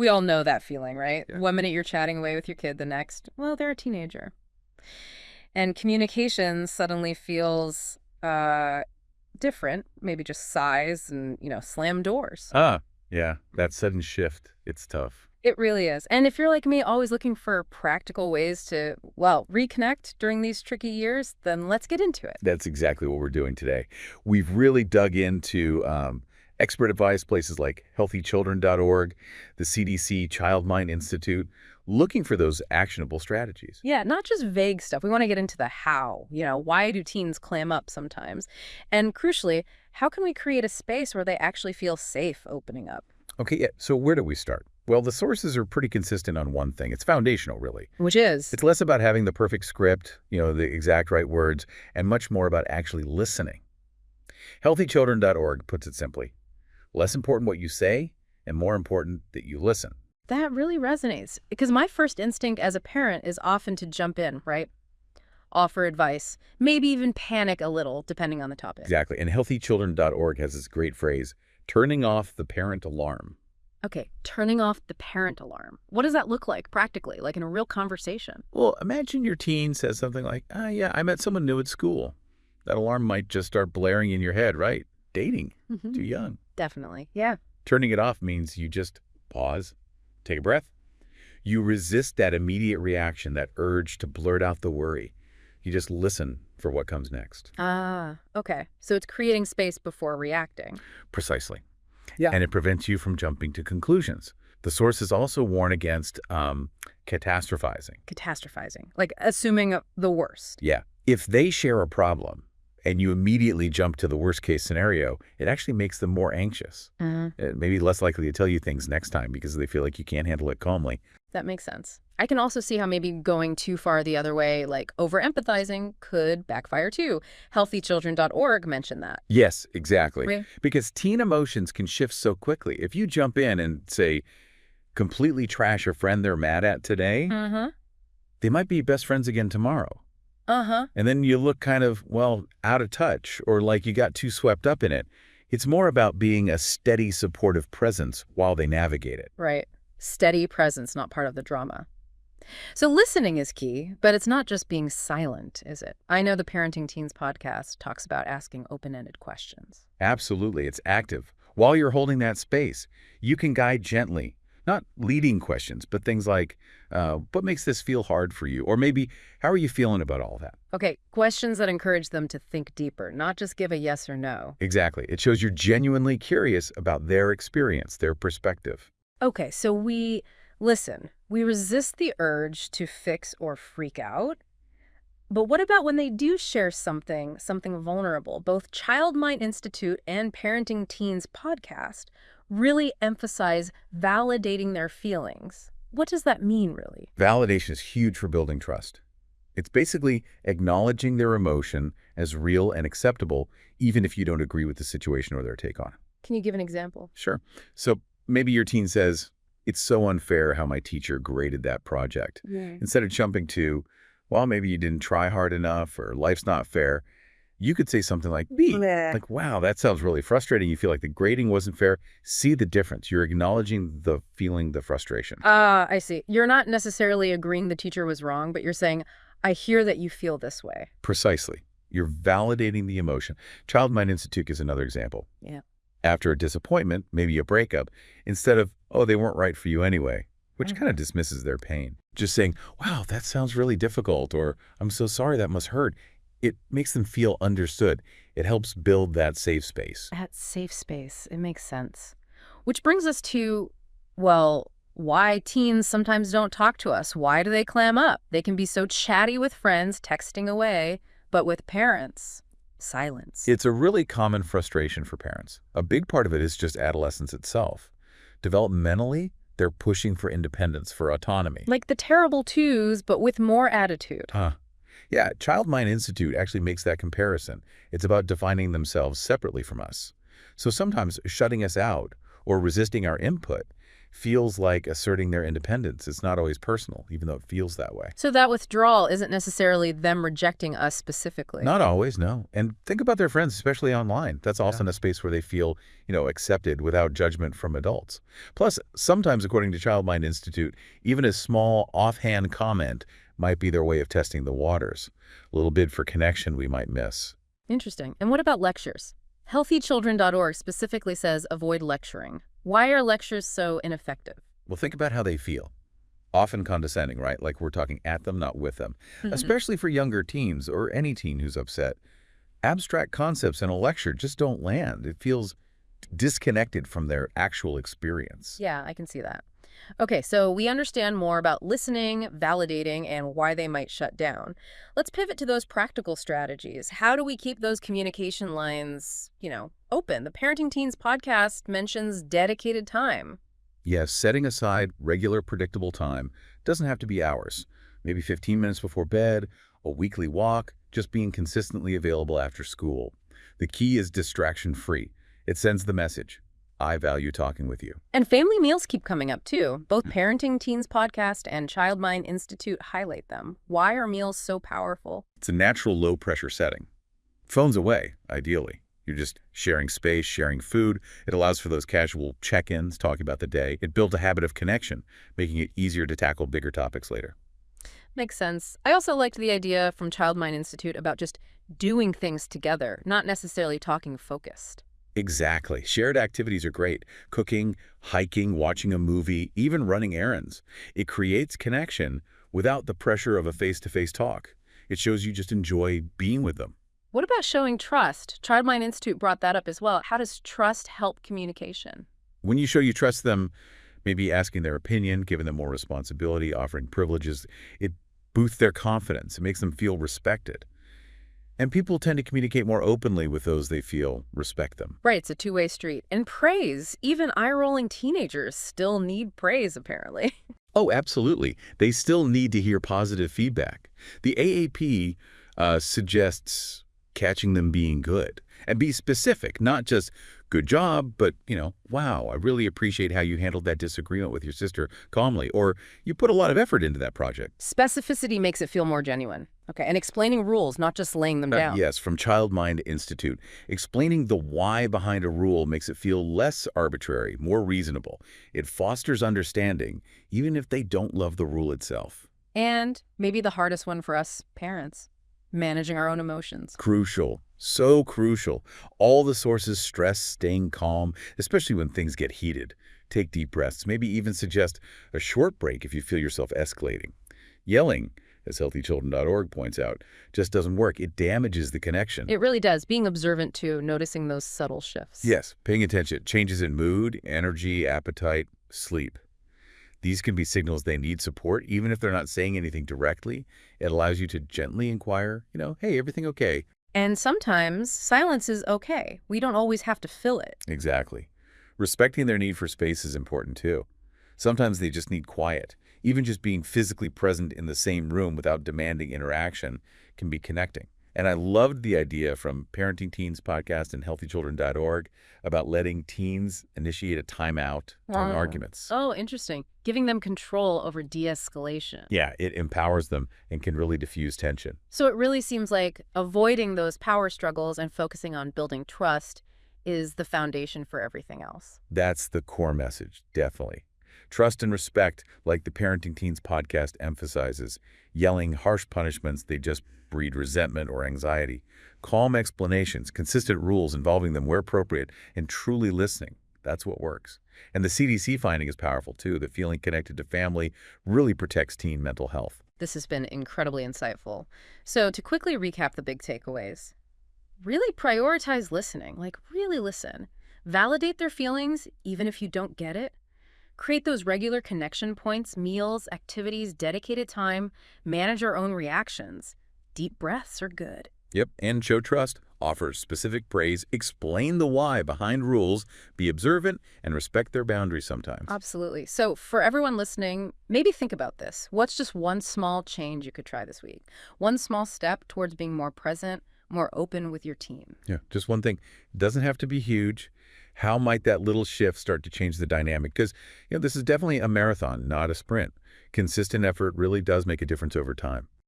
We all know that feeling, right? Yeah. One minute you're chatting away with your kid, the next, well, they're a teenager. And communication suddenly feels different, maybe just size and, slam doors. Ah, yeah, that sudden shift, it's tough. It really is. And if you're like me, always looking for practical ways to, well, reconnect during these tricky years, then let's get into it. That's exactly what we're doing today. We've really dug into expert advice, places like healthychildren.org, the CDC Child Mind Institute, looking for those actionable strategies. Yeah, not just vague stuff. We want to get into the how. Why do teens clam up sometimes? And crucially, how can we create a space where they actually feel safe opening up? Okay, yeah, so where do we start? Well, the sources are pretty consistent on one thing. It's foundational, really. Which is? It's less about having the perfect script, the exact right words, and much more about actually listening. Healthychildren.org puts it simply. Less important what you say, and more important that you listen. That really resonates because my first instinct as a parent is often to jump in, right? Offer advice, maybe even panic a little, depending on the topic. Exactly. And healthychildren.org has this great phrase, turning off the parent alarm. Okay, turning off the parent alarm. What does that look like practically, like in a real conversation? Well, imagine your teen says something like, yeah, I met someone new at school. That alarm might just start blaring in your head, right? Dating. Too young. Definitely, yeah. Turning it off means you just pause, take a breath. You resist that immediate reaction, that urge to blurt out the worry. You just listen for what comes next. Ah, okay. So it's creating space before reacting. Precisely. Yeah. And it prevents you from jumping to conclusions. The sources also warn against catastrophizing. Catastrophizing, like assuming the worst. Yeah. If they share a problem and you immediately jump to the worst case scenario, it actually makes them more anxious. Maybe less likely to tell you things next time because they feel like you can't handle it calmly. That makes sense. I can also see how maybe going too far the other way, like over-empathizing, could backfire too. Healthychildren.org mentioned that. Yes, exactly. Really? Because teen emotions can shift so quickly. If you jump in and say, completely trash a friend they're mad at today, they might be best friends again tomorrow. And then you look kind of, well, out of touch or like you got too swept up in it. It's more about being a steady, supportive presence while they navigate it. Right. Steady presence, not part of the drama. So listening is key, but it's not just being silent, is it? I know the Parenting Teens podcast talks about asking open-ended questions. Absolutely. It's active. While you're holding that space, you can guide gently, not leading questions, but things like, what makes this feel hard for you? Or maybe, how are you feeling about all that? Okay, questions that encourage them to think deeper, not just give a yes or no. Exactly. It shows you're genuinely curious about their experience, their perspective. Okay, so we listen. We resist the urge to fix or freak out. But what about when they do share something vulnerable? Both Child Mind Institute and Parenting Teens podcast really emphasize validating their feelings. What does that mean, really? Validation is huge for building trust. It's basically acknowledging their emotion as real and acceptable, even if you don't agree with the situation or their take on it. Can you give an example? Sure. So maybe your teen says, it's so unfair how my teacher graded that project. Instead of jumping to, well, maybe you didn't try hard enough or life's not fair, you could say something like, like, wow, that sounds really frustrating. You feel like the grading wasn't fair. See the difference. You're acknowledging the feeling, the frustration. I see. You're not necessarily agreeing the teacher was wrong, but you're saying, I hear that you feel this way. Precisely. You're validating the emotion. Child Mind Institute is another example. Yeah. After a disappointment, maybe a breakup, instead of, oh, they weren't right for you anyway, which kind of dismisses their pain. Just saying, wow, that sounds really difficult, or I'm so sorry that must hurt. It makes them feel understood. It helps build that safe space. That safe space. It makes sense. Which brings us to, well, why teens sometimes don't talk to us. Why do they clam up? They can be so chatty with friends, texting away, but with parents, silence. It's a really common frustration for parents. A big part of it is just adolescence itself. Developmentally, they're pushing for independence, for autonomy. Like the terrible twos, but with more attitude. Yeah, Child Mind Institute actually makes that comparison. It's about defining themselves separately from us. So sometimes shutting us out or resisting our input feels like asserting their independence. It's not always personal, even though it feels that way. So that withdrawal isn't necessarily them rejecting us specifically. Not always, no. And think about their friends, especially online. That's often a space where they feel, accepted without judgment from adults. Plus, sometimes, according to Child Mind Institute, even a small offhand comment might be their way of testing the waters. A little bid for connection we might miss. Interesting. And what about lectures? Healthychildren.org specifically says avoid lecturing. Why are lectures so ineffective? Well, think about how they feel. Often condescending, right? Like we're talking at them, not with them. Especially for younger teens or any teen who's upset. Abstract concepts in a lecture just don't land. It feels disconnected from their actual experience. Yeah, I can see that. Okay, so we understand more about listening, validating, and why they might shut down. Let's pivot to those practical strategies. How do we keep those communication lines, open? The Parenting Teens podcast mentions dedicated time. Yes, setting aside regular, predictable time doesn't have to be hours. Maybe 15 minutes before bed, a weekly walk, just being consistently available after school. The key is distraction-free. It sends the message, I value talking with you. And family meals keep coming up, too. Both Parenting Teens podcast and Child Mind Institute highlight them. Why are meals so powerful? It's a natural low-pressure setting. Phones away, ideally. You're just sharing space, sharing food. It allows for those casual check-ins, talking about the day. It builds a habit of connection, making it easier to tackle bigger topics later. Makes sense. I also liked the idea from Child Mind Institute about just doing things together, not necessarily talking focused. Exactly. Shared activities are great. Cooking, hiking, watching a movie, even running errands. It creates connection without the pressure of a face-to-face talk. It shows you just enjoy being with them. What about showing trust? Child Mind Institute brought that up as well. How does trust help communication? When you show you trust them, maybe asking their opinion, giving them more responsibility, offering privileges, it boosts their confidence. It makes them feel respected. And people tend to communicate more openly with those they feel respect them. Right, it's a two-way street. And praise. Even eye-rolling teenagers still need praise, apparently. Oh, absolutely. They still need to hear positive feedback. The AAP suggests catching them being good. And be specific, not just good job, but, wow, I really appreciate how you handled that disagreement with your sister calmly, or you put a lot of effort into that project. Specificity makes it feel more genuine. Okay, and explaining rules, not just laying them down. Yes, from Child Mind Institute. Explaining the why behind a rule makes it feel less arbitrary, more reasonable. It fosters understanding, even if they don't love the rule itself. And maybe the hardest one for us parents, managing our own emotions. Crucial. So crucial. All the sources stress staying calm, especially when things get heated. Take deep breaths. Maybe even suggest a short break if you feel yourself escalating. Yelling, as healthychildren.org points out, just doesn't work. It damages the connection. It really does. Being observant, too, noticing those subtle shifts. Yes, paying attention. Changes in mood, energy, appetite, sleep. These can be signals they need support, even if they're not saying anything directly. It allows you to gently inquire, hey, everything okay? And sometimes silence is okay. We don't always have to fill it. Exactly. Respecting their need for space is important, too. Sometimes they just need quiet. Even just being physically present in the same room without demanding interaction can be connecting. And I loved the idea from Parenting Teens podcast and healthychildren.org about letting teens initiate a timeout during arguments. Oh, interesting. Giving them control over de-escalation. Yeah, it empowers them and can really diffuse tension. So it really seems like avoiding those power struggles and focusing on building trust is the foundation for everything else. That's the core message, definitely. Trust and respect, like the Parenting Teens podcast emphasizes. Yelling, harsh punishments, they just breed resentment or anxiety. Calm explanations, consistent rules involving them where appropriate, and truly listening. That's what works. And the CDC finding is powerful, too. The feeling connected to family really protects teen mental health. This has been incredibly insightful. So to quickly recap the big takeaways, really prioritize listening, really listen. Validate their feelings, even if you don't get it. Create those regular connection points, meals, activities, dedicated time. Manage our own reactions. Deep breaths are good. Yep, and show trust. Offer specific praise. Explain the why behind rules. Be observant and respect their boundaries sometimes. Absolutely. So for everyone listening, maybe think about this. What's just one small change you could try this week? One small step towards being more present, more open with your team. Yeah, just one thing. It doesn't have to be huge. How might that little shift start to change the dynamic? Because, this is definitely a marathon, not a sprint. Consistent effort really does make a difference over time.